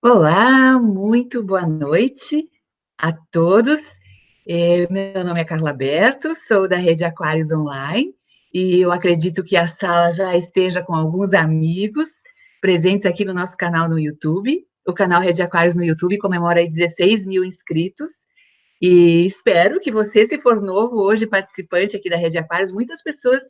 Olá, muito boa noite a todos. Meu nome é Carla Berto, sou da Rede Aquários Online e eu acredito que a sala já esteja com alguns amigos presentes aqui no nosso canal no YouTube. O canal Rede Aquários no YouTube comemora aí 16 mil inscritos e espero que você, se for novo hoje, participante aqui da Rede Aquários, muitas pessoas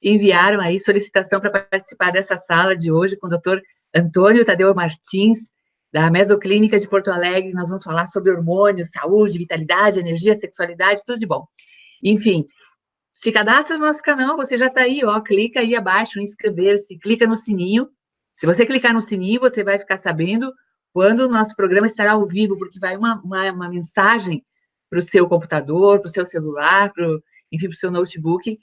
enviaram aí solicitação para participar dessa sala de hoje com o Dr. Antônio Tadeu Martins, da Mesoclínica de Porto Alegre. Nós vamos falar sobre hormônios, saúde, vitalidade, energia, sexualidade, tudo de bom. Enfim, se cadastra no nosso canal, você já está aí, ó, clica aí abaixo, inscrever-se, clica no sininho. Se você clicar no sininho, você vai ficar sabendo quando o nosso programa estará ao vivo, porque vai uma mensagem para o seu computador, para o seu celular, enfim, para o seu notebook.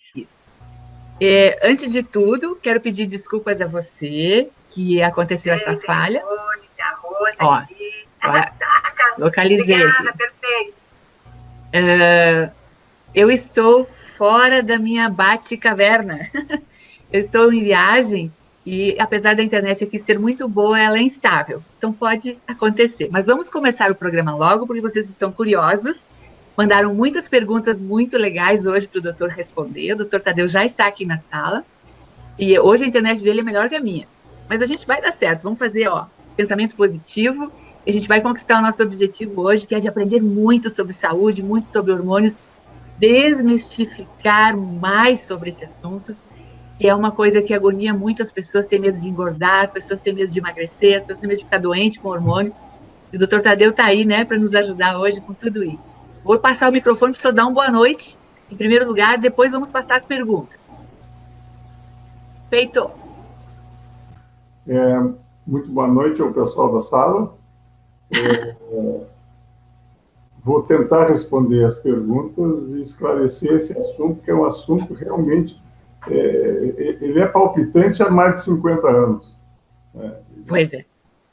Antes de tudo, quero pedir desculpas a você que aconteceu essa falha. Ó, localizei. Obrigada, perfeito. Eu estou fora da minha Bate-caverna. Eu estou em viagem e, apesar da internet aqui ser muito boa, ela é instável. Então, pode acontecer. Mas vamos começar o programa logo, porque vocês estão curiosos. Mandaram muitas perguntas muito legais hoje para o doutor responder. O doutor Tadeu já está aqui na sala. E hoje a internet dele é melhor que a minha. Mas a gente vai dar certo. Vamos fazer, ó, pensamento positivo. E a gente vai conquistar o nosso objetivo hoje, que é de aprender muito sobre saúde, muito sobre hormônios, desmistificar mais sobre esse assunto, que é uma coisa que agonia muito as pessoas, têm medo de engordar, as pessoas têm medo de emagrecer, as pessoas têm medo de ficar doente com hormônio. E o doutor Tadeu está aí, né, para nos ajudar hoje com tudo isso. Vou passar o microfone para o senhor dar uma boa noite, em primeiro lugar, depois vamos passar as perguntas. Feito. Muito boa noite ao pessoal da sala. Vou tentar responder as perguntas e esclarecer esse assunto, que é um assunto realmente... ele é palpitante há mais de 50 anos. Pois é.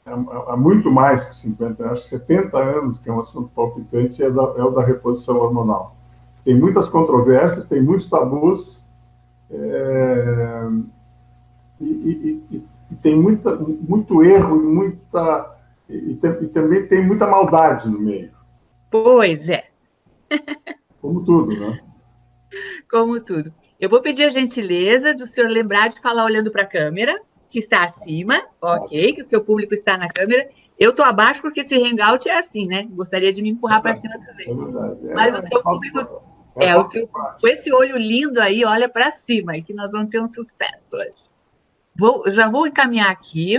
Há muito mais que 50 anos, 70 anos, que é um assunto palpitante, é o da reposição hormonal. Tem muitas controvérsias, tem muitos tabus, e tem muito erro e também tem muita maldade no meio. Pois é. Como tudo, né? Como tudo. Eu vou pedir a gentileza do senhor lembrar de falar olhando para a câmera, que está acima, ok, que o seu público está na câmera. Eu estou abaixo porque esse hangout é assim, né? Gostaria de me empurrar para cima também. É verdade. Mas o seu público... com esse olho lindo aí, olha para cima, e que nós vamos ter um sucesso hoje. Já vou encaminhar aqui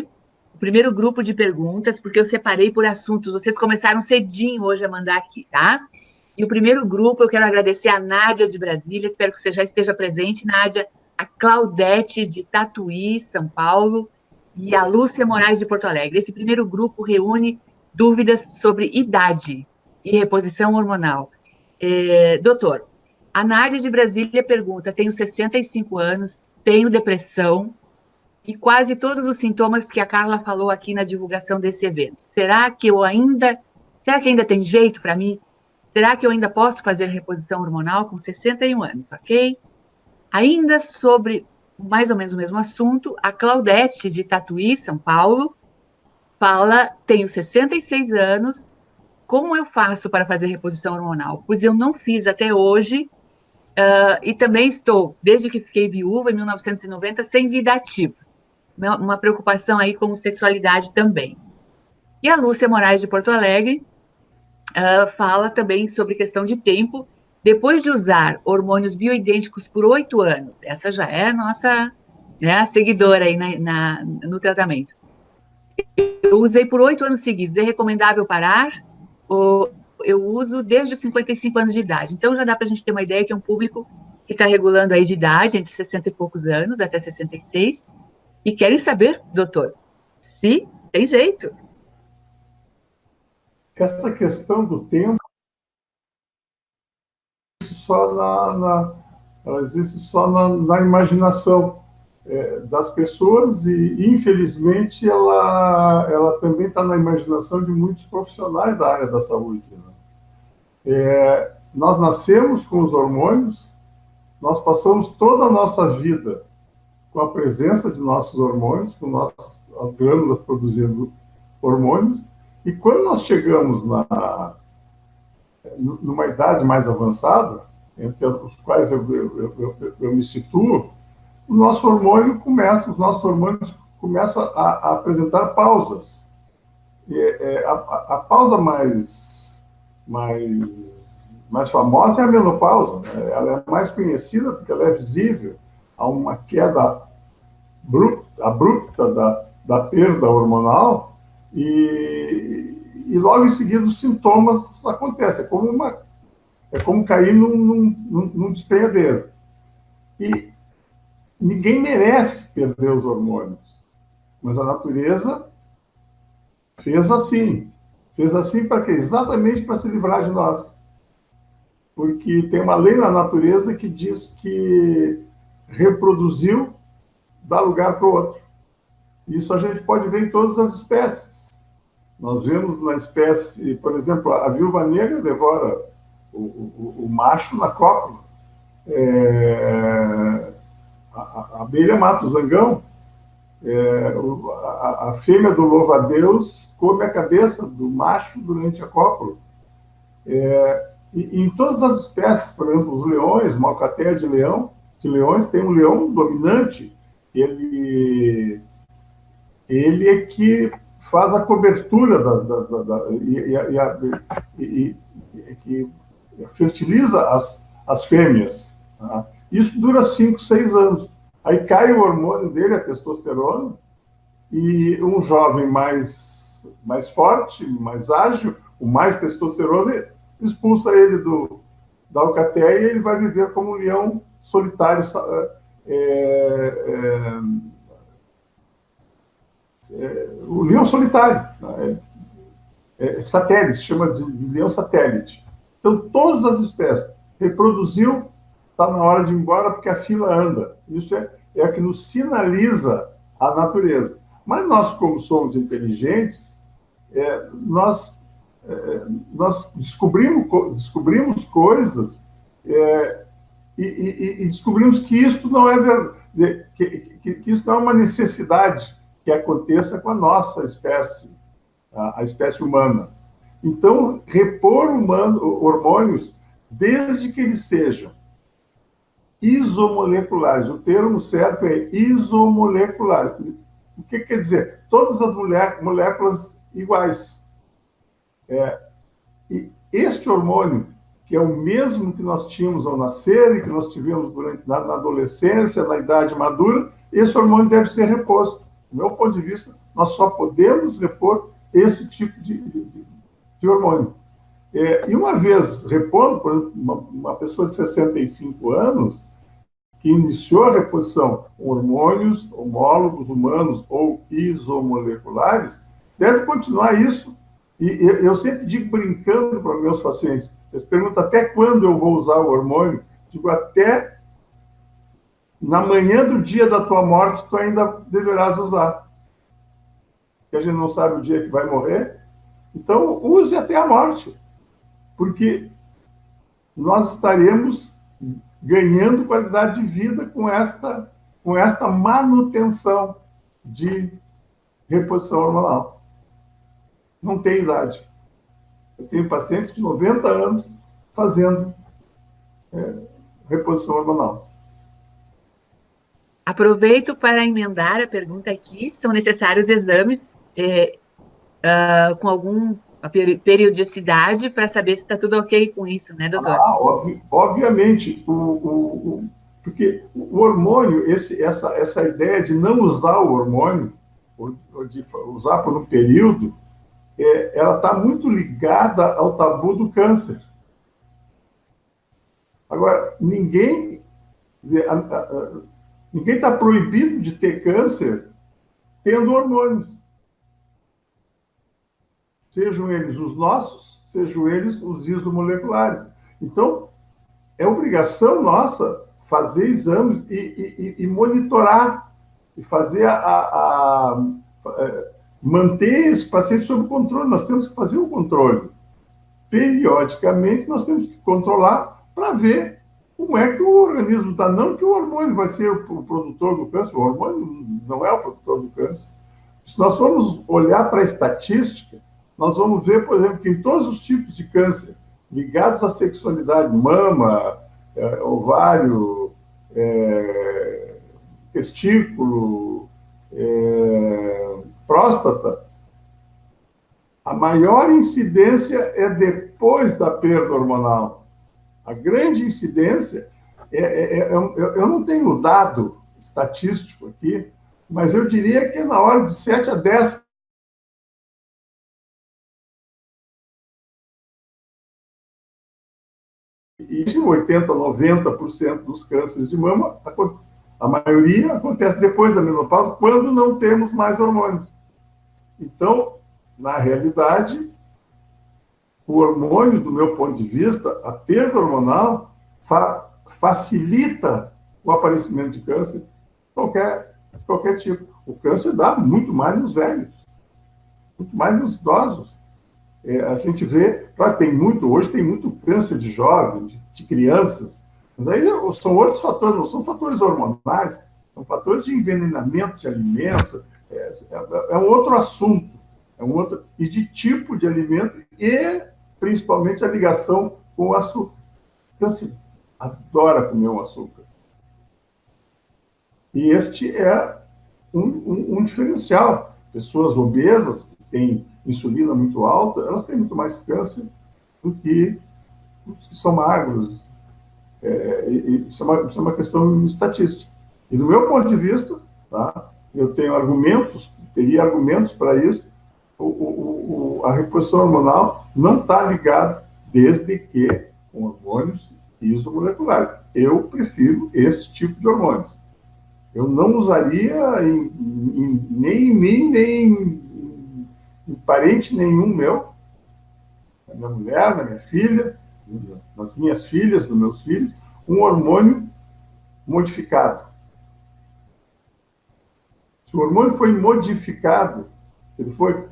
o primeiro grupo de perguntas, porque eu separei por assuntos. Vocês começaram cedinho hoje a mandar aqui, tá? E o primeiro grupo, eu quero agradecer a Nádia de Brasília, espero que você já esteja presente, Nádia, a Claudete de Tatuí, São Paulo, e a Lúcia Moraes de Porto Alegre. Esse primeiro grupo reúne dúvidas sobre idade e reposição hormonal. Doutor, a Nádia de Brasília pergunta: tenho 65 anos, tenho depressão e quase todos os sintomas que a Carla falou aqui na divulgação desse evento. Será que ainda tem jeito para mim? Será que eu ainda posso fazer reposição hormonal com 61 anos, ok? Ainda sobre mais ou menos o mesmo assunto, a Claudete de Tatuí, São Paulo, fala: tenho 66 anos, como eu faço para fazer reposição hormonal? Pois eu não fiz até hoje, e também estou, desde que fiquei viúva, em 1990, sem vida ativa. Uma preocupação aí com sexualidade também. E a Lúcia Moraes de Porto Alegre fala também sobre questão de tempo. Depois de usar hormônios bioidênticos por 8 anos, essa já é a nossa, né, seguidora aí no tratamento. Eu usei por 8 anos seguidos. É recomendável parar? Eu uso desde os 55 anos de idade. Então, já dá para a gente ter uma ideia que é um público que está regulando aí de idade, entre 60 e poucos anos, até 66. E querem saber, doutor, se tem jeito. Essa questão do tempo ela existe só na imaginação das pessoas e, infelizmente, ela também está na imaginação de muitos profissionais da área da saúde. Né? Nós nascemos com os hormônios, nós passamos toda a nossa vida com a presença de nossos hormônios, com as glândulas produzindo hormônios, E quando nós chegamos numa idade mais avançada, entre os quais eu me situo, os nossos hormônios começam a apresentar pausas. A pausa mais famosa é a menopausa, né? Ela é mais conhecida porque ela é visível. Há uma queda abrupta da perda hormonal e logo em seguida os sintomas acontecem. É como cair num despenhadeiro. E ninguém merece perder os hormônios, mas a natureza fez assim. Fez assim para quê? Exatamente para se livrar de nós. Porque tem uma lei na natureza que diz que reproduziu dá lugar para o outro. Isso a gente pode ver em todas as espécies. Nós vemos na espécie, por exemplo, a viúva negra devora o macho na cópula. A abelha mata o zangão. A fêmea do louva-a-Deus come a cabeça do macho durante a cópula. E em todas as espécies, por exemplo, os leões, uma alcateia de leões, tem um leão dominante, ele é que faz a cobertura que fertiliza as fêmeas. Tá? Isso dura 5, 6 anos. Aí cai o hormônio dele, a testosterona, e um jovem mais forte, mais ágil, com mais testosterona, expulsa ele da alcateia e ele vai viver como um leão solitário, o leão solitário, satélite, chama de leão satélite. Então, todas as espécies reproduziu, está na hora de ir embora porque a fila anda. Isso é o que nos sinaliza a natureza. Mas nós, como somos inteligentes, nós descobrimos coisas e descobrimos que isso não é verdade, que isso não é uma necessidade que aconteça com a nossa espécie, a espécie humana. Então, repor hormônios, desde que eles sejam isomoleculares, o termo certo é isomolecular. O que quer dizer? Todas as moléculas iguais. E este hormônio, que é o mesmo que nós tínhamos ao nascer e que nós tivemos na adolescência, na idade madura, esse hormônio deve ser reposto. Do meu ponto de vista, nós só podemos repor esse tipo de hormônio. E uma vez repondo, por exemplo, uma pessoa de 65 anos, que iniciou a reposição com hormônios homólogos humanos ou isomoleculares, deve continuar isso. E eu sempre digo brincando para meus pacientes, eles perguntam até quando eu vou usar o hormônio, digo até na manhã do dia da tua morte, tu ainda deverás usar. Porque a gente não sabe o dia que vai morrer. Então, use até a morte. Porque nós estaremos ganhando qualidade de vida com esta manutenção de reposição hormonal. Não tem idade. Eu tenho pacientes de 90 anos fazendo reposição hormonal. Aproveito para emendar a pergunta aqui. São necessários exames com alguma periodicidade para saber se está tudo ok com isso, né, doutor? Obviamente. Porque o hormônio, essa ideia de não usar o hormônio, ou de usar por um período, ela está muito ligada ao tabu do câncer. Agora, ninguém está proibido de ter câncer tendo hormônios. Sejam eles os nossos, sejam eles os isomoleculares. Então, é obrigação nossa fazer exames e monitorar, e fazer manter esse paciente sob controle. Nós temos que fazer o controle. Periodicamente, nós temos que controlar para ver como é que o organismo está. Não que o hormônio vai ser o produtor do câncer, o hormônio não é o produtor do câncer. Se nós formos olhar para a estatística, nós vamos ver, por exemplo, que em todos os tipos de câncer ligados à sexualidade, mama, ovário, testículo, próstata, a maior incidência é depois da perda hormonal. A grande incidência, eu não tenho dado estatístico aqui, mas eu diria que é na hora de 7 a 10. E 80%, 90% dos cânceres de mama, a maioria acontece depois da menopausa, quando não temos mais hormônios. Então, na realidade, o hormônio, do meu ponto de vista, a perda hormonal facilita o aparecimento de câncer de qualquer tipo. O câncer dá muito mais nos velhos, muito mais nos idosos. A gente vê, claro, hoje tem muito câncer de jovens, de crianças, mas aí são outros fatores, não são fatores hormonais, são fatores de envenenamento de alimentos, é um outro assunto, e de tipo de alimento e principalmente a ligação com o açúcar. O câncer adora comer um açúcar. E este é um diferencial. Pessoas obesas que têm insulina muito alta, elas têm muito mais câncer do que os que são magros. Isso é uma questão estatística. E do meu ponto de vista, tá, eu teria argumentos para isso, a reposição hormonal não está ligada desde que com hormônios isomoleculares. Eu prefiro esse tipo de hormônios. Eu não usaria nem em mim, nem em parente nenhum meu, na minha mulher, na minha filha, nas minhas filhas, nos meus filhos, um hormônio modificado. Se o hormônio foi modificado,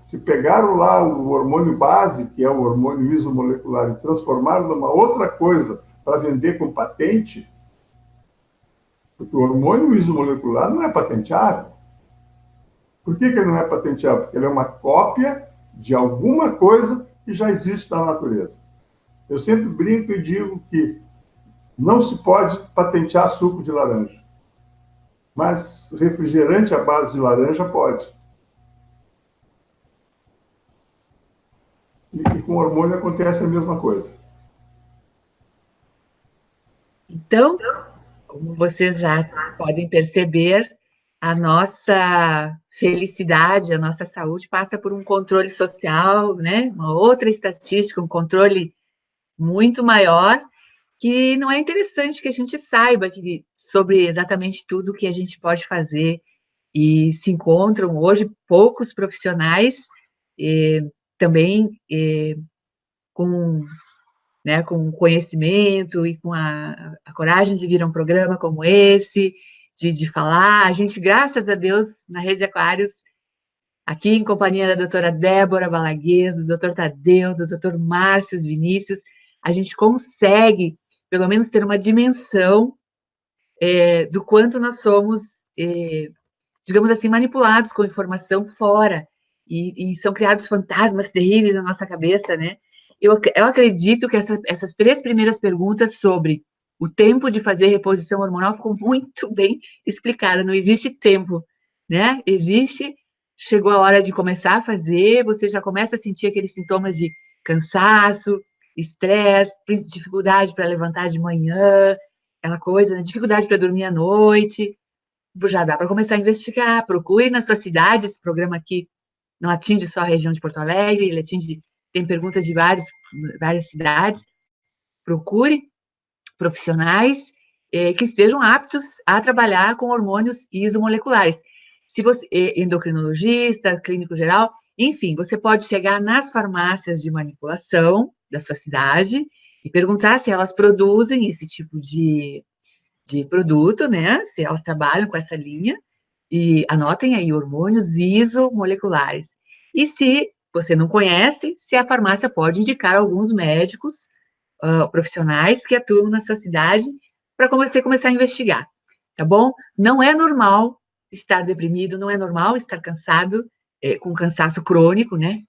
se pegaram lá o hormônio base, que é o hormônio isomolecular, e transformaram numa outra coisa para vender com patente, porque o hormônio isomolecular não é patenteável. Por que ele não é patenteável? Porque ele é uma cópia de alguma coisa que já existe na natureza. Eu sempre brinco e digo que não se pode patentear suco de laranja, mas refrigerante à base de laranja pode. E com hormônio acontece a mesma coisa. Então, como vocês já podem perceber, a nossa felicidade, a nossa saúde passa por um controle social, né? Uma outra estatística, um controle muito maior, que não é interessante que a gente saiba sobre exatamente tudo que a gente pode fazer. E se encontram hoje poucos profissionais também com, né, com conhecimento e com a coragem de vir a um programa como esse, de falar. A gente, graças a Deus, na Rede Aquários, aqui em companhia da doutora Débora Balaguês, do doutor Tadeu, do doutor Márcio Vinícius, a gente consegue, pelo menos, ter uma dimensão do quanto nós somos, digamos assim, manipulados com informação fora, e são criados fantasmas terríveis na nossa cabeça, né? Eu acredito que essas 3 primeiras perguntas sobre o tempo de fazer reposição hormonal ficou muito bem explicada. Não existe tempo, né? Chegou a hora de começar a fazer, você já começa a sentir aqueles sintomas de cansaço, estresse, dificuldade para levantar de manhã, aquela coisa, né? Dificuldade para dormir à noite. Já dá para começar a investigar. Procure na sua cidade. Esse programa aqui não atinge só a região de Porto Alegre, ele tem perguntas de várias cidades. Procure profissionais que estejam aptos a trabalhar com hormônios isomoleculares. Se você endocrinologista, clínico geral, enfim, você pode chegar nas farmácias de manipulação da sua cidade e perguntar se elas produzem esse tipo de produto, né? Se elas trabalham com essa linha, e anotem aí, hormônios isomoleculares. E se você não conhece, se a farmácia pode indicar alguns médicos profissionais que atuam na sua cidade para você começar a investigar, tá bom? Não é normal estar deprimido, não é normal estar cansado, com cansaço crônico, né?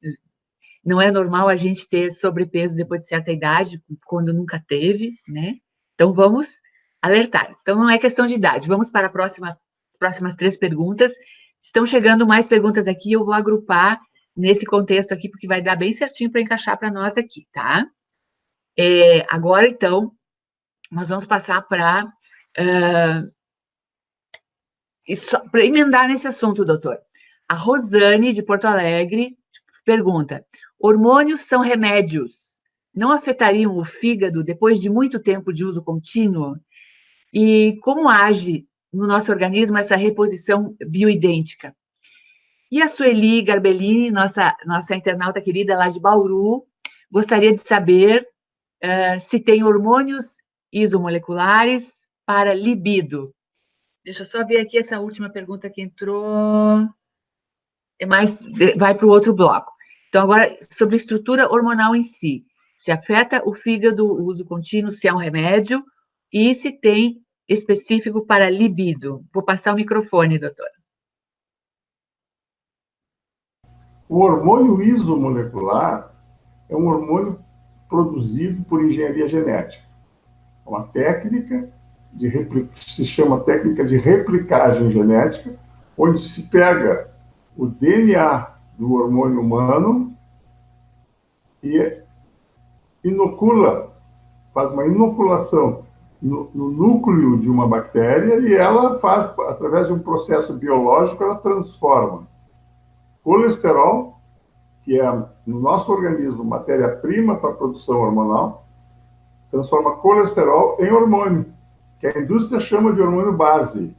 Não é normal a gente ter sobrepeso depois de certa idade, quando nunca teve, né? Então, vamos alertar. Então, não é questão de idade. Vamos para as próximas 3 perguntas. Estão chegando mais perguntas aqui, eu vou agrupar nesse contexto aqui, porque vai dar bem certinho para encaixar para nós aqui, tá? Agora, então, nós vamos passar para emendar nesse assunto, doutor. A Rosane, de Porto Alegre, pergunta: hormônios são remédios? Não afetariam o fígado depois de muito tempo de uso contínuo? E como age no nosso organismo essa reposição bioidêntica? E a Sueli Garbellini, nossa internauta querida lá de Bauru, gostaria de saber se tem hormônios isomoleculares para libido. Deixa eu só ver aqui essa última pergunta que entrou. Vai para o outro bloco. Então, agora, sobre estrutura hormonal em si. Se afeta o fígado, o uso contínuo, se é um remédio, e se tem específico para libido. Vou passar o microfone, doutor. O hormônio isomolecular é um hormônio produzido por engenharia genética. É uma técnica que se chama técnica de replicagem genética, onde se pega o DNA do hormônio humano e inocula, faz uma inoculação no núcleo de uma bactéria e ela faz, através de um processo biológico, ela transforma colesterol, que é no nosso organismo matéria-prima para a produção hormonal, transforma colesterol em hormônio, que a indústria chama de hormônio base.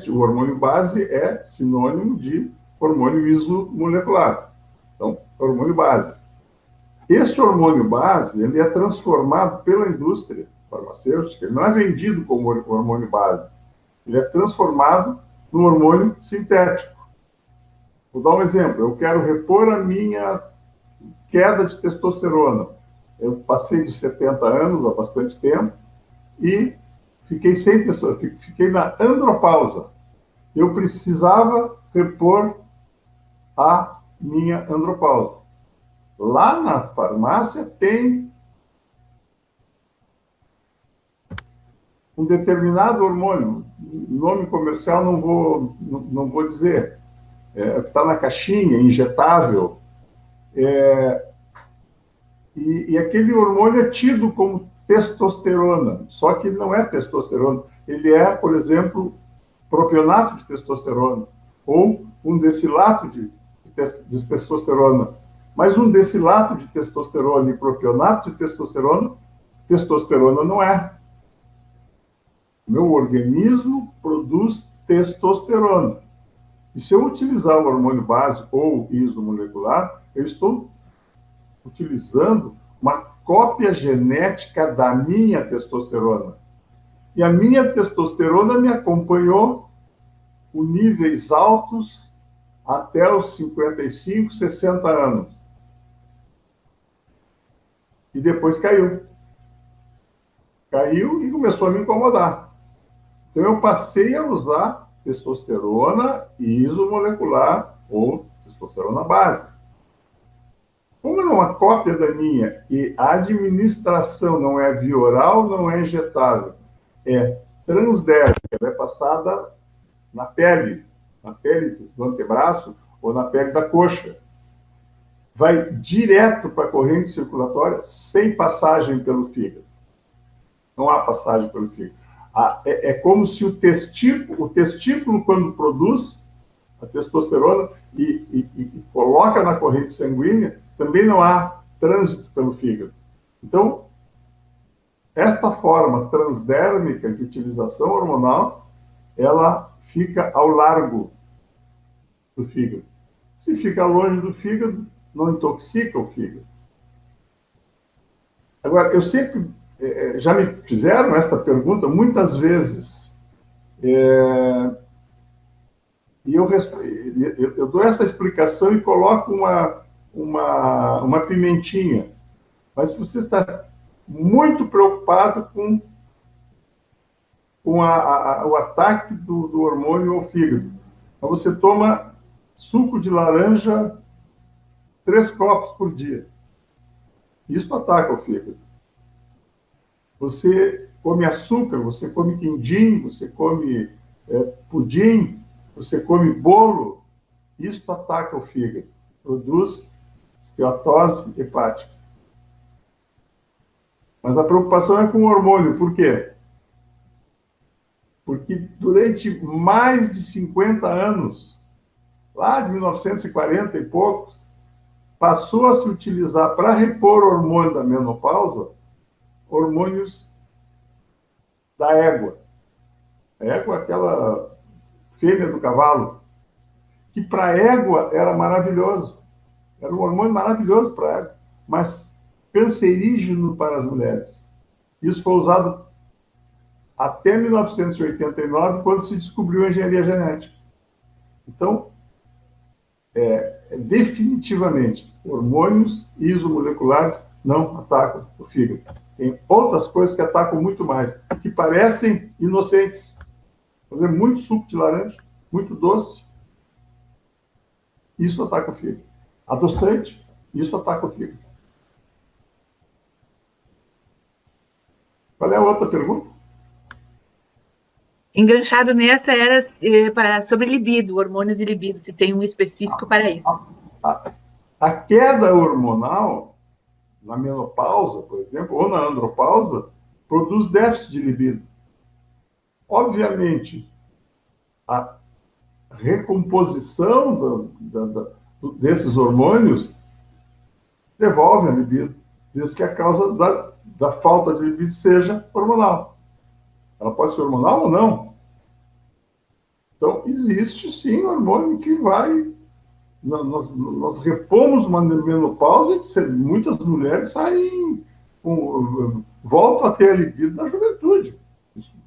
O hormônio base, é sinônimo de hormônio isomolecular. Então, hormônio base. Este hormônio base, ele é transformado pela indústria farmacêutica, ele não é vendido como hormônio base, ele é transformado no hormônio sintético. Vou dar um exemplo, eu quero repor a minha queda de testosterona. Eu passei de 70 anos há bastante tempo e fiquei sem testosterona, fiquei na andropausa. Eu precisava repor a minha andropausa. Lá na farmácia tem um determinado hormônio, nome comercial não vou dizer, que está na caixinha, injetável, e aquele hormônio é tido como testosterona, só que não é testosterona, ele é, por exemplo, propionato de testosterona, ou um decilato de testosterona. Mas um decilato de testosterona e propionato de testosterona não é. Meu organismo produz testosterona. E se eu utilizar o hormônio base ou isomolecular, eu estou utilizando uma cópia genética da minha testosterona. E a minha testosterona me acompanhou com níveis altos até os 55, 60 anos. E depois caiu. Caiu e começou a me incomodar. Então, eu passei a usar testosterona isomolecular ou testosterona base. Como é uma cópia da minha e a administração não é via oral, não é injetável, é transdérmica, ela é passada na pele do antebraço ou na pele da coxa. Vai direto para a corrente circulatória sem passagem pelo fígado. Não há passagem pelo fígado. É como se o testículo, quando produz a testosterona e coloca na corrente sanguínea, também não há trânsito pelo fígado. Então, esta forma transdérmica de utilização hormonal, ela fica ao largo do fígado. Se fica longe do fígado, não intoxica o fígado. Agora, eu sempre... já me fizeram esta pergunta muitas vezes. E eu dou essa explicação e coloco uma pimentinha. Mas você está muito preocupado com o ataque do hormônio ao fígado. Então, você toma suco de laranja 3 copos por dia. Isso ataca o fígado. Você come açúcar, você come quindim, você come pudim, você come bolo, isso ataca o fígado, produz esteatose hepática. Mas a preocupação é com o hormônio, por quê? Porque durante mais de 50 anos, lá de 1940 e poucos, passou a se utilizar para repor o hormônio da menopausa, hormônios da égua. A égua é aquela fêmea do cavalo, que para a égua era maravilhoso. Era um hormônio maravilhoso para a égua, mas cancerígeno para as mulheres. Isso foi usado até 1989, quando se descobriu a engenharia genética. Então, definitivamente, hormônios isomoleculares não atacam o fígado. Tem outras coisas que atacam muito mais, que parecem inocentes. Por exemplo, muito suco de laranja, muito doce, isso ataca o fígado. Adoçante, isso ataca o fígado. Qual é a outra pergunta? Enganchado nessa era sobre libido, hormônios e libido, se tem um específico para isso. A queda hormonal, na menopausa, por exemplo, ou na andropausa, produz déficit de libido. Obviamente, a recomposição desses hormônios devolve a libido, desde que a causa da falta de libido seja hormonal. Ela pode ser hormonal ou não. Então, existe sim um hormônio que vai... Nós repomos uma menopausa e muitas mulheres saem... voltam a ter a libido na juventude.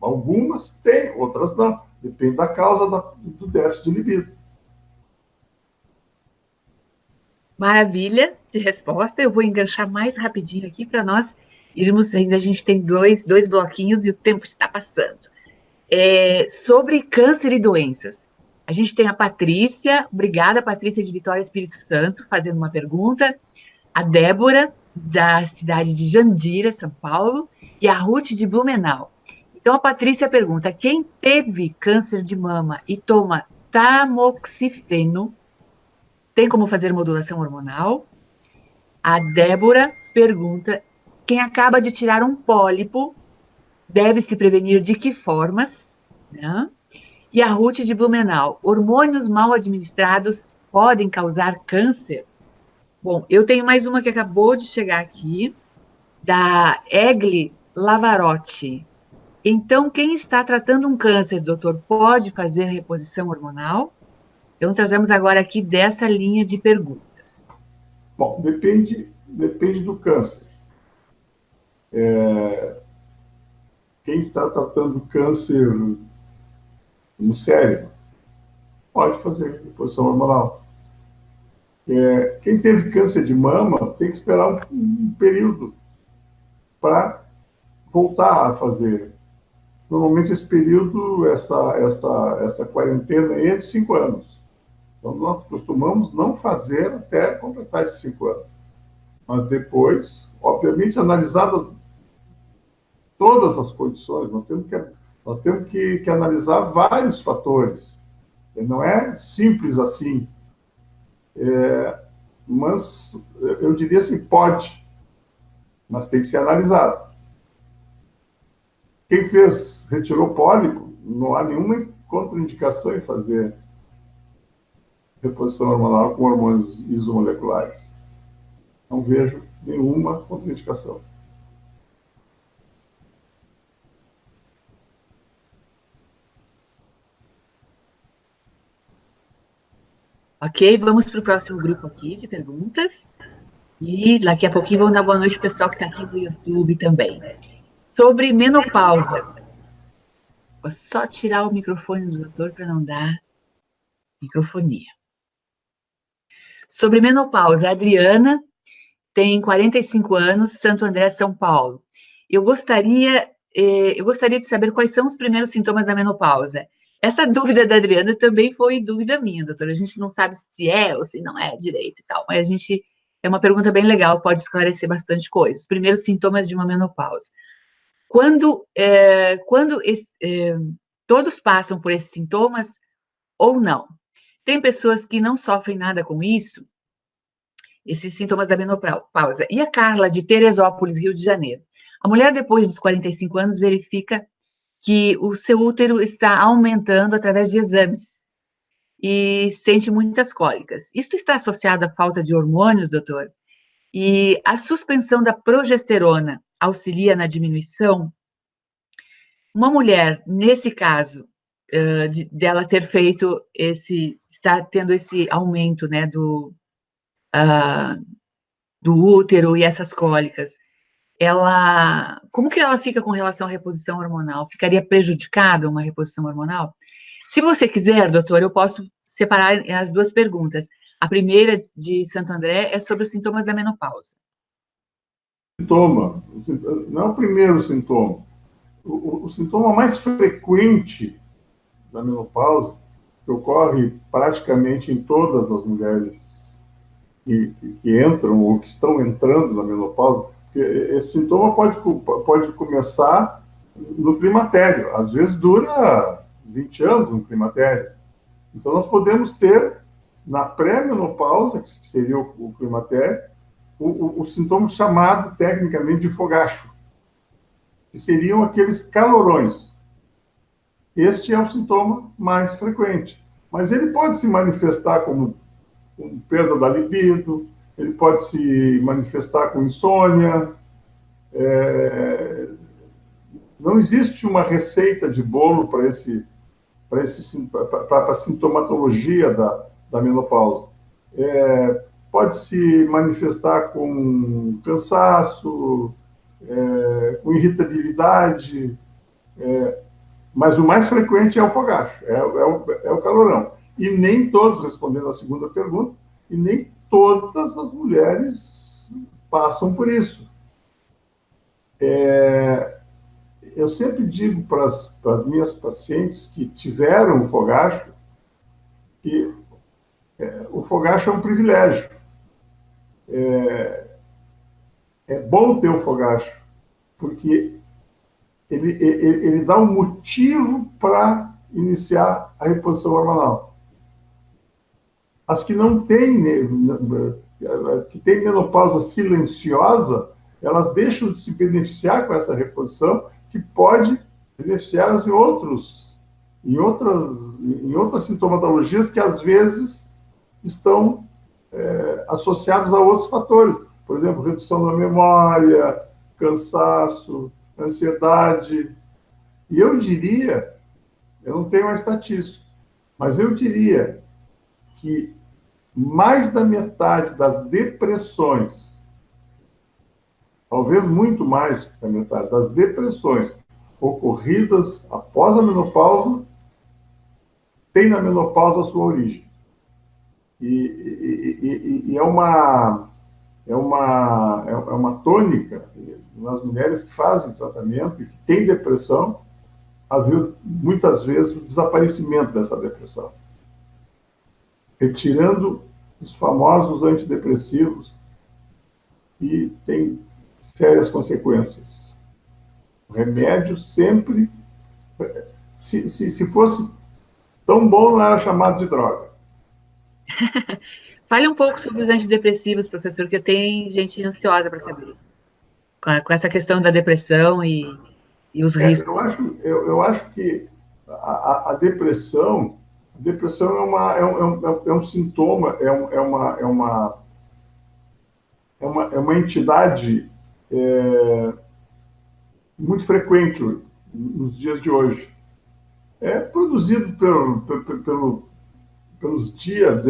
Algumas têm, outras não. Depende da causa do déficit de libido. Maravilha de resposta. Eu vou enganchar mais rapidinho aqui para nós irmos. Ainda a gente tem dois bloquinhos e o tempo está passando. Sobre câncer e doenças. A gente tem a Patrícia, obrigada, Patrícia de Vitória Espírito Santo, fazendo uma pergunta. A Débora, da cidade de Jandira, São Paulo, e a Ruth de Blumenau. Então, a Patrícia pergunta: quem teve câncer de mama e toma tamoxifeno, tem como fazer modulação hormonal? A Débora pergunta: quem acaba de tirar um pólipo deve se prevenir de que formas? Né? E a Ruth de Blumenau: hormônios mal administrados podem causar câncer? Bom, eu tenho mais uma que acabou de chegar aqui, da Egli Lavarotti. Então, quem está tratando um câncer, doutor, pode fazer reposição hormonal? Então, trazemos agora aqui dessa linha de perguntas. Bom, depende do câncer. Quem está tratando câncer no cérebro pode fazer reposição hormonal. Quem teve câncer de mama tem que esperar um período para voltar a fazer. Normalmente esse período, essa quarentena é de 5 anos. Então nós costumamos não fazer até completar esses 5 anos. Mas depois, obviamente, analisadas todas as condições, nós temos que analisar vários fatores. Não é simples assim. Mas eu diria assim, pode, mas tem que ser analisado. Quem retirou pólipo, não há nenhuma contraindicação em fazer reposição hormonal com hormônios isomoleculares. Não vejo nenhuma contraindicação. Ok, vamos para o próximo grupo aqui de perguntas. E daqui a pouquinho vamos dar boa noite para o pessoal que está aqui no YouTube também. Sobre menopausa. Vou só tirar o microfone do doutor para não dar microfonia. Sobre menopausa, a Adriana tem 45 anos, Santo André, São Paulo. Eu gostaria de saber quais são os primeiros sintomas da menopausa. Essa dúvida da Adriana também foi dúvida minha, doutora. A gente não sabe se é ou se não é direito e tal, mas a gente É uma pergunta bem legal, pode esclarecer bastante coisas. Primeiros sintomas de uma menopausa. Quando todos passam por esses sintomas ou não? Tem pessoas que não sofrem nada com isso, esses sintomas da menopausa. E a Carla, de Teresópolis, Rio de Janeiro. A mulher, depois dos 45 anos, verifica que o seu útero está aumentando através de exames e sente muitas cólicas. Isto está associado à falta de hormônios, doutor? E a suspensão da progesterona auxilia na diminuição? Uma mulher, nesse caso, dela ter feito está tendo esse aumento, né, do útero e essas cólicas, como que ela fica com relação à reposição hormonal? Ficaria prejudicada uma reposição hormonal? Se você quiser, doutor, eu posso separar as duas perguntas. A primeira, de Santo André, é sobre os sintomas da menopausa. Sintoma, não é o primeiro sintoma. O sintoma mais frequente da menopausa, que ocorre praticamente em todas as mulheres que entram ou que estão entrando na menopausa, porque esse sintoma pode começar no climatério, às vezes dura 20 anos no climatério. Então, nós podemos ter, na pré-menopausa, que seria o climatério, o sintoma chamado, tecnicamente, de fogacho, que seriam aqueles calorões. Este é o sintoma mais frequente. Mas ele pode se manifestar como perda da libido, ele pode se manifestar com insônia. Não existe uma receita de bolo para a sintomatologia da menopausa. Pode se manifestar com cansaço, com irritabilidade, mas o mais frequente é o fogacho, é o calorão. E nem todos, respondendo à segunda pergunta, e nem todas as mulheres passam por isso. Eu sempre digo para as minhas pacientes que tiveram o fogacho que o fogacho é um privilégio. É bom ter o fogacho, porque ele dá um motivo para iniciar a reposição hormonal. As que não têm, que têm menopausa silenciosa, elas deixam de se beneficiar com essa reposição, que pode beneficiá-las em outras sintomatologias que às vezes estão associadas a outros fatores. Por exemplo, redução da memória, cansaço, ansiedade. E eu diria, eu não tenho a estatística, mas eu diria que mais da metade das depressões, talvez muito mais da metade das depressões ocorridas após a menopausa, tem na menopausa a sua origem. E é uma tônica nas mulheres que fazem tratamento e que têm depressão, haver muitas vezes o desaparecimento dessa depressão, retirando os famosos antidepressivos, e tem sérias consequências. O remédio sempre, se fosse tão bom, não era chamado de droga. Fale um pouco sobre os antidepressivos, professor, que tem gente ansiosa para saber, com essa questão da depressão e os riscos. Eu acho que a depressão é um sintoma, é uma entidade muito frequente nos dias de hoje. É produzido pelos dias,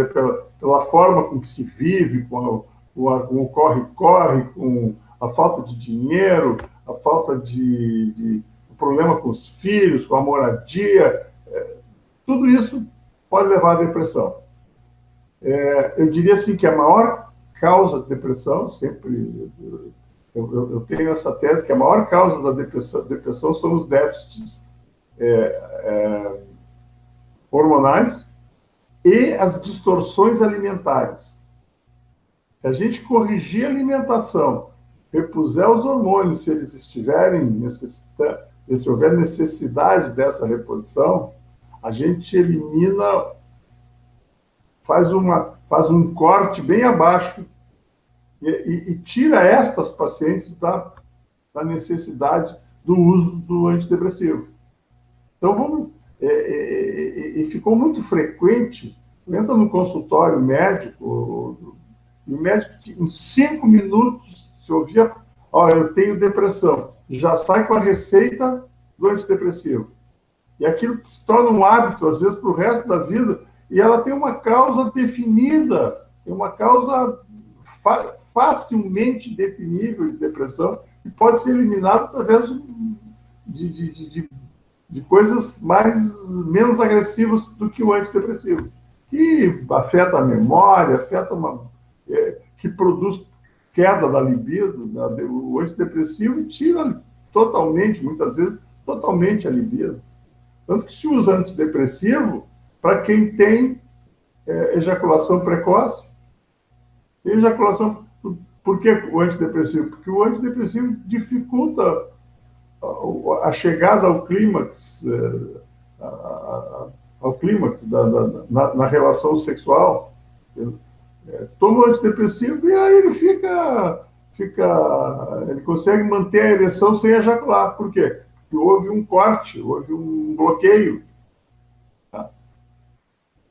pela forma com que se vive, com o corre-corre, com a falta de dinheiro, a falta de problema com os filhos, com a moradia. Tudo isso pode levar à depressão. Eu diria assim que a maior causa de depressão, sempre eu tenho essa tese, que a maior causa da depressão são os déficits hormonais e as distorções alimentares. Se a gente corrigir a alimentação, repuser os hormônios, se eles estiverem necessitando, se houver necessidade dessa reposição, a gente elimina, faz um corte bem abaixo e tira estas pacientes da necessidade do uso do antidepressivo. Então, e ficou muito frequente, entra no consultório médico, e o médico, em 5 minutos, se ouvia, eu tenho depressão, já sai com a receita do antidepressivo. E aquilo se torna um hábito, às vezes, para o resto da vida, e ela tem uma causa definida, tem uma causa facilmente definível de depressão, que pode ser eliminada através de coisas menos agressivas do que o antidepressivo, que afeta a memória, que produz queda da libido, né? O antidepressivo tira totalmente, muitas vezes, totalmente a libido. Tanto que se usa antidepressivo para quem tem ejaculação precoce. Por que o antidepressivo? Porque o antidepressivo dificulta a chegada ao clímax, na relação sexual. Toma o antidepressivo e aí ele consegue manter a ereção sem ejacular. Por quê? Porque houve um corte, houve um bloqueio. Tá?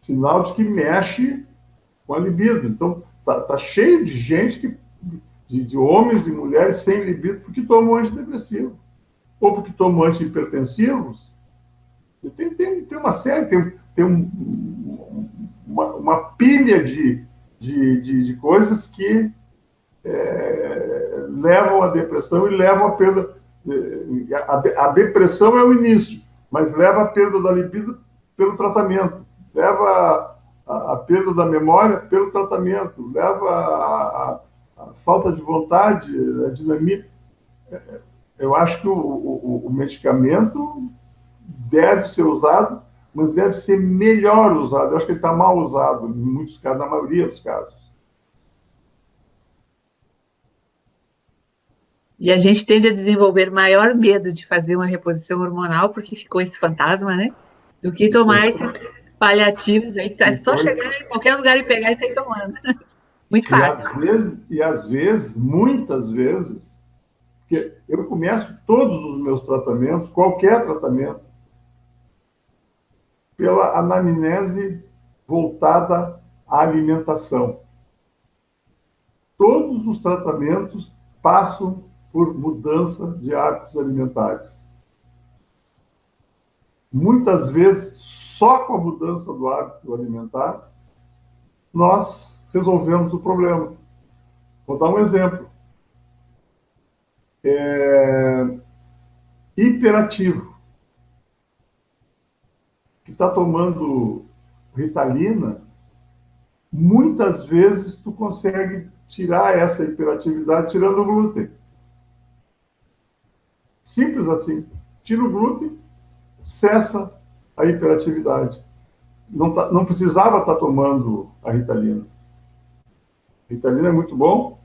Sinal de que mexe com a libido. Então, tá cheio de gente, de homens e mulheres sem libido porque tomam antidepressivo. Ou porque tomam antihipertensivos. Tem uma série, tem uma pilha de coisas que levam à depressão e levam à perda. A depressão é o início, mas leva à perda da libido pelo tratamento, leva à perda da memória pelo tratamento, leva à falta de vontade, a dinamite. Eu acho que o medicamento deve ser usado, mas deve ser melhor usado. Eu acho que ele está mal usado, em muitos casos, na maioria dos casos. E a gente tende a desenvolver maior medo de fazer uma reposição hormonal, porque ficou esse fantasma, né? Do que tomar esses paliativos aí, que é só chegar em qualquer lugar e pegar e sair tomando. Muito fácil. E às vezes, muitas vezes, porque eu começo todos os meus tratamentos, qualquer tratamento, pela anamnese voltada à alimentação. Todos os tratamentos passam por mudança de hábitos alimentares. Muitas vezes, só com a mudança do hábito alimentar, nós resolvemos o problema. Vou dar um exemplo. Hiperativo, que está tomando Ritalina, muitas vezes tu consegue tirar essa hiperatividade tirando o glúten. Simples assim. Tira o glúten, cessa a hiperatividade. Não precisava estar tomando a Ritalina. Ritalina é muito bom?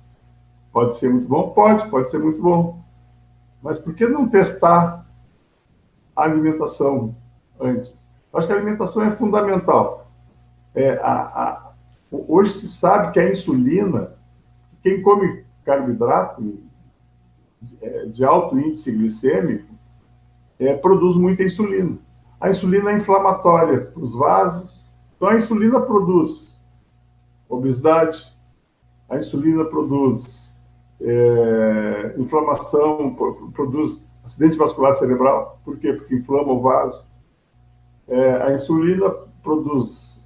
Pode ser muito bom? Pode ser muito bom. Mas por que não testar a alimentação antes? Acho que a alimentação é fundamental. Hoje se sabe que a insulina, quem come carboidrato de alto índice glicêmico, produz muita insulina. A insulina é inflamatória para os vasos. Então, a insulina produz obesidade, a insulina produz inflamação, produz acidente vascular cerebral. Por quê? Porque inflama o vaso. A insulina produz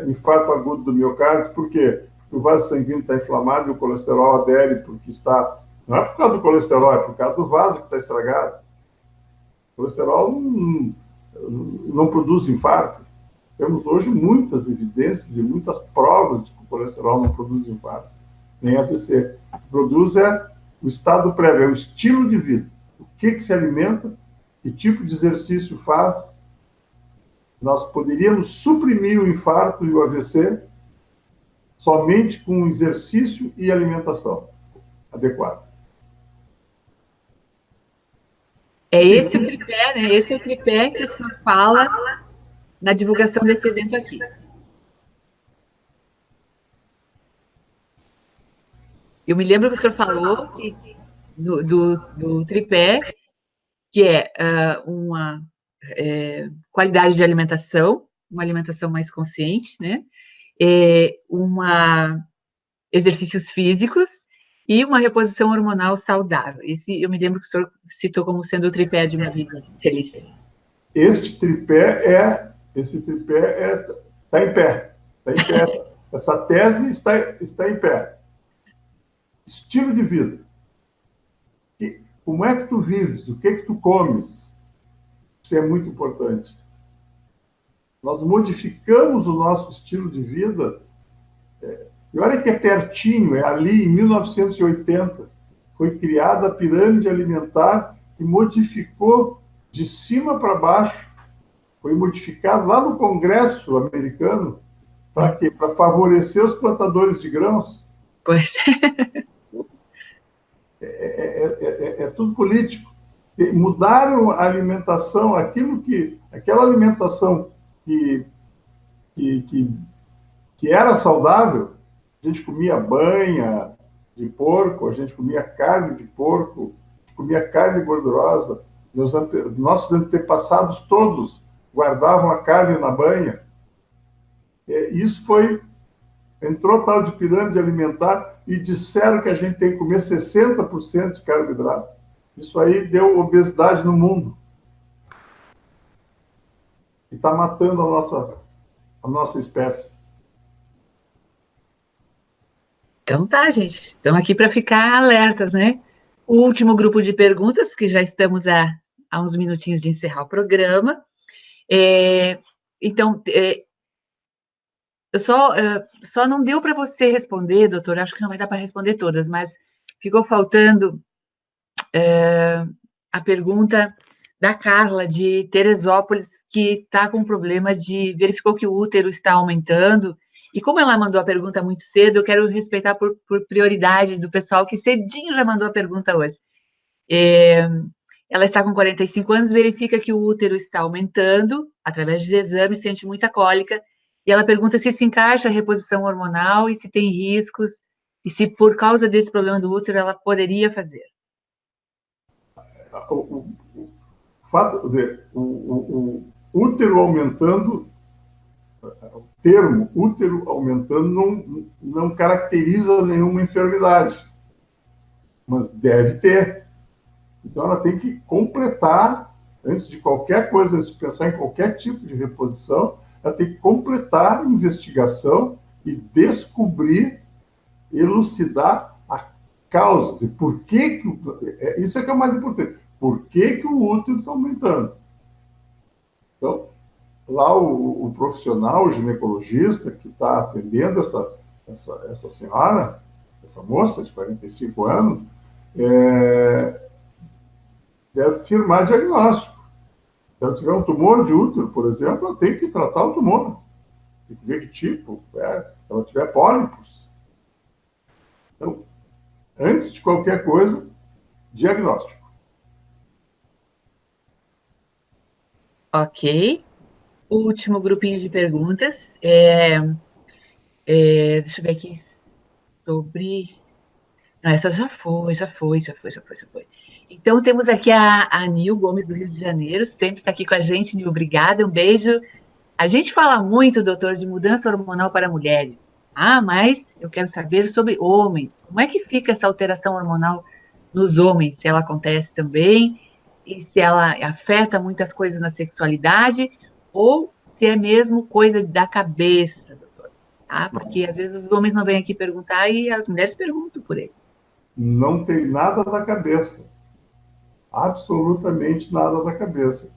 infarto agudo do miocárdio. Por quê? Porque o vaso sanguíneo está inflamado e o colesterol adere porque está... Não é por causa do colesterol, é por causa do vaso que está estragado. O colesterol não produz infarto. Temos hoje muitas evidências e muitas provas de que o colesterol não produz infarto, nem AVC. O que produz o estado prévio, é o estilo de vida. O que se alimenta, que tipo de exercício faz. Nós poderíamos suprimir o infarto e o AVC somente com exercício e alimentação adequada. É esse o tripé, né? Esse é o tripé que o senhor fala na divulgação desse evento aqui. Eu me lembro que o senhor falou que, do tripé, que é uma qualidade de alimentação, uma alimentação mais consciente, né? Exercícios físicos e uma reposição hormonal saudável. Esse eu me lembro que o senhor citou como sendo o tripé de uma vida feliz. Esse tripé está em pé. Está em pé. Essa tese está em pé. Estilo de vida. Como é que tu vives? O que é que tu comes? Isso é muito importante. Nós modificamos o nosso estilo de vida. E olha que é pertinho, é ali em 1980, foi criada a pirâmide alimentar que modificou de cima para baixo. Foi modificado lá no Congresso americano. Para quê? Para favorecer os plantadores de grãos. Pois é tudo político. Mudaram a alimentação, aquela alimentação que era saudável. A gente comia banha de porco, a gente comia carne de porco, comia carne gordurosa. Nossos antepassados todos guardavam a carne na banha. Isso entrou tal de pirâmide alimentar e disseram que a gente tem que comer 60% de carboidrato. Isso aí deu obesidade no mundo. E está matando a nossa espécie. Então tá, gente. Estamos aqui para ficar alertas, né? O último grupo de perguntas, porque já estamos a uns minutinhos de encerrar o programa. Então, eu só não deu para você responder, doutor, acho que não vai dar para responder todas, mas ficou faltando a pergunta da Carla, de Teresópolis, que está com problema verificou que o útero está aumentando, e como ela mandou a pergunta muito cedo, eu quero respeitar por prioridade do pessoal que cedinho já mandou a pergunta hoje. Ela está com 45 anos, verifica que o útero está aumentando, através de exame, sente muita cólica, e ela pergunta se encaixa a reposição hormonal e se tem riscos, e se por causa desse problema do útero ela poderia fazer. O fato, quer dizer, o útero aumentando, o termo útero aumentando não caracteriza nenhuma enfermidade, mas deve ter. Então, ela tem que completar, antes de qualquer coisa, antes de pensar em qualquer tipo de reposição, ela tem que completar a investigação e descobrir, elucidar a causa. E por que isso é que é o mais importante. Por que o útero está aumentando? Então, lá o profissional, o ginecologista que está atendendo essa senhora, essa moça de 45 anos, deve firmar diagnóstico. Se ela tiver um tumor de útero, por exemplo, ela tem que tratar o tumor. Tem que ver que tipo. Se ela tiver pólipos. Então, antes de qualquer coisa, diagnóstico. Ok. O último grupinho de perguntas. Deixa eu ver aqui sobre... Não, essa já foi. Então, temos aqui a Nil Gomes, do Rio de Janeiro, sempre está aqui com a gente. Nil, obrigada, um beijo. A gente fala muito, doutor, de mudança hormonal para mulheres. Mas eu quero saber sobre homens. Como é que fica essa alteração hormonal nos homens? Se ela acontece também, e se ela afeta muitas coisas na sexualidade, ou se é mesmo coisa da cabeça, doutor? Porque às vezes os homens não vêm aqui perguntar e as mulheres perguntam por eles. Não tem nada da cabeça. Absolutamente nada da cabeça.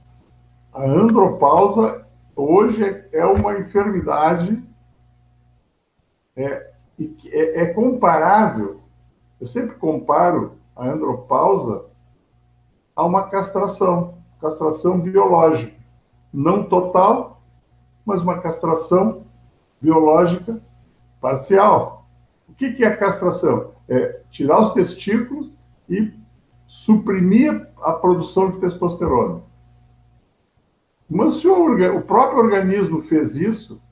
A andropausa hoje é uma enfermidade comparável. Eu sempre comparo a andropausa a uma castração biológica. Não total, mas uma castração biológica Parcial. O que é a castração? É tirar os testículos e suprimir a produção de testosterona. Mas se o próprio organismo fez isso,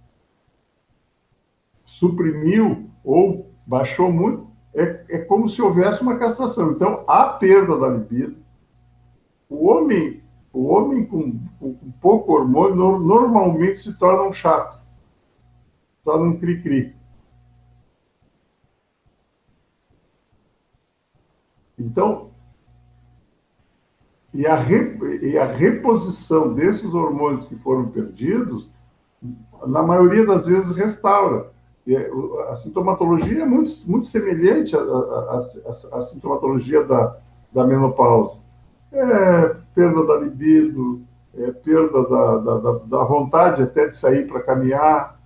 suprimiu ou baixou muito, é como se houvesse uma castração. Então, há perda da libido. O homem com pouco hormônio normalmente se torna um chato, se torna um cri-cri. Então, e a reposição desses hormônios que foram perdidos, na maioria das vezes, restaura. A sintomatologia é muito semelhante à sintomatologia da menopausa. Perda da libido, perda da vontade até de sair para caminhar.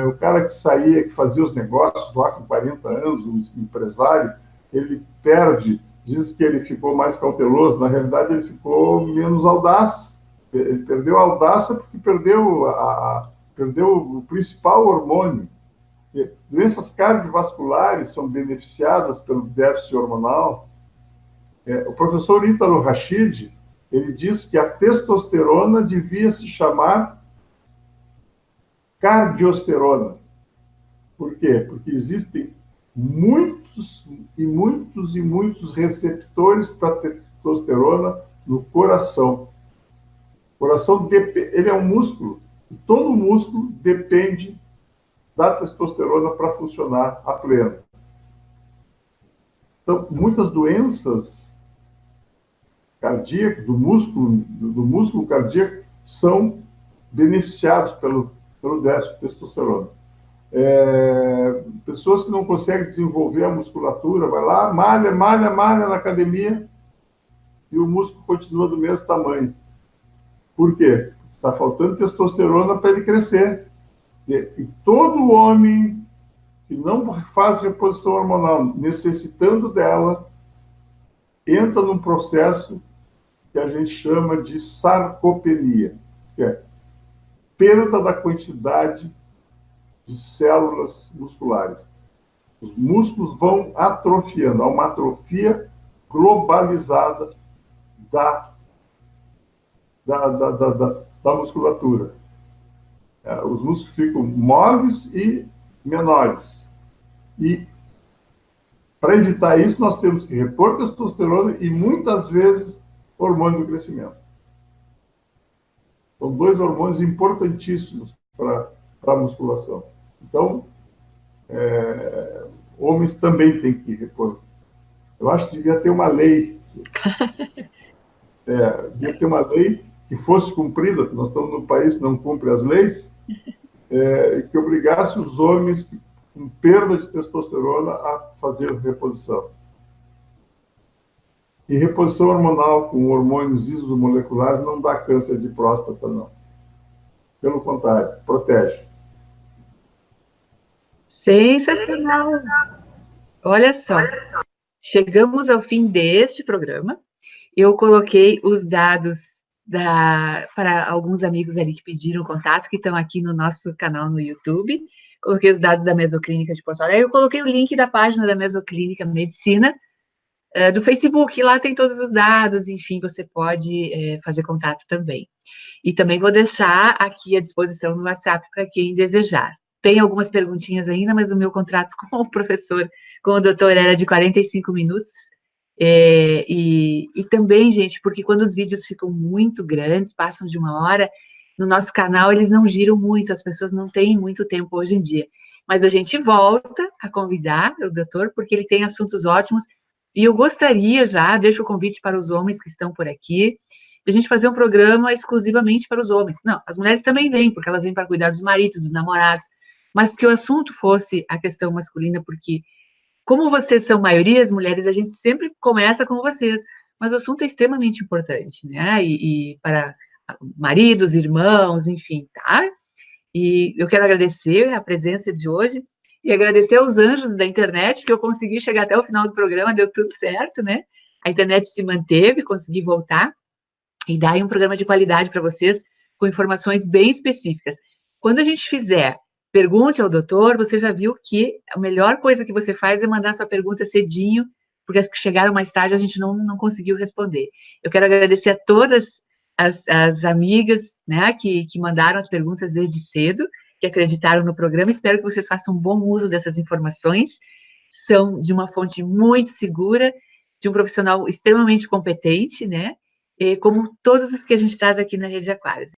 O cara que saía, que fazia os negócios lá com 40 anos, um empresário, ele perde, diz que ele ficou mais cauteloso, na realidade ele ficou menos audaz. Ele perdeu a audácia porque perdeu o principal hormônio. Doenças cardiovasculares são beneficiadas pelo déficit hormonal. O professor Ítalo Rachid, ele diz que a testosterona devia se chamar cardiosterona. Por quê? Porque existem muitos receptores para testosterona no coração. O coração, ele é um músculo, e todo músculo depende da testosterona para funcionar a pleno. Então, muitas doenças cardíacas, do músculo cardíaco, são beneficiados pelo déficit de testosterona. Pessoas que não conseguem desenvolver a musculatura, vai lá, malha na academia, e o músculo continua do mesmo tamanho. Por quê? Está faltando testosterona para ele crescer. E todo homem que não faz reposição hormonal, necessitando dela, entra num processo que a gente chama de sarcopenia, que é perda da quantidade de células musculares. Os músculos vão atrofiando, há uma atrofia globalizada da musculatura. Os músculos ficam moles e menores. E, para evitar isso, nós temos que repor testosterona e, muitas vezes, hormônio do crescimento. São dois hormônios importantíssimos para a musculação. Então, homens também têm que repor. Eu acho que devia ter uma lei. Devia ter uma lei que fosse cumprida, porque nós estamos num país que não cumpre as leis, que obrigasse os homens com perda de testosterona a fazer reposição. E reposição hormonal com hormônios isomoleculares não dá câncer de próstata, não. Pelo contrário, protege. Sensacional! Olha só, chegamos ao fim deste programa. Eu coloquei os dados para alguns amigos ali que pediram contato, que estão aqui no nosso canal no YouTube. Coloquei os dados da Mesoclínica de Porto Alegre. Eu coloquei o link da página da Mesoclínica Medicina, do Facebook. Lá tem todos os dados, enfim, você pode fazer contato também. E também vou deixar aqui à disposição no WhatsApp para quem desejar. Tem algumas perguntinhas ainda, mas o meu contrato com o professor, com o doutor, era de 45 minutos. E também, gente, porque quando os vídeos ficam muito grandes, passam de 1 hora, no nosso canal eles não giram muito, as pessoas não têm muito tempo hoje em dia. Mas a gente volta a convidar o doutor, porque ele tem assuntos ótimos, e eu gostaria já, deixo o convite para os homens que estão por aqui, de a gente fazer um programa exclusivamente para os homens. Não, as mulheres também vêm, porque elas vêm para cuidar dos maridos, dos namorados, mas que o assunto fosse a questão masculina, porque como vocês são maioria, as mulheres, a gente sempre começa com vocês, mas o assunto é extremamente importante, né? E para maridos, irmãos, enfim, tá? E eu quero agradecer a presença de hoje e agradecer aos anjos da internet, que eu consegui chegar até o final do programa, deu tudo certo, né? A internet se manteve, consegui voltar e dar aí um programa de qualidade para vocês, com informações bem específicas. Quando a gente fizer pergunte ao doutor, você já viu que a melhor coisa que você faz é mandar sua pergunta cedinho, porque as que chegaram mais tarde a gente não conseguiu responder. Eu quero agradecer a todas as amigas, né, que mandaram as perguntas desde cedo, que acreditaram no programa. Espero que vocês façam um bom uso dessas informações. São de uma fonte muito segura, de um profissional extremamente competente, né? Como todos os que a gente traz aqui na Rede Aquários.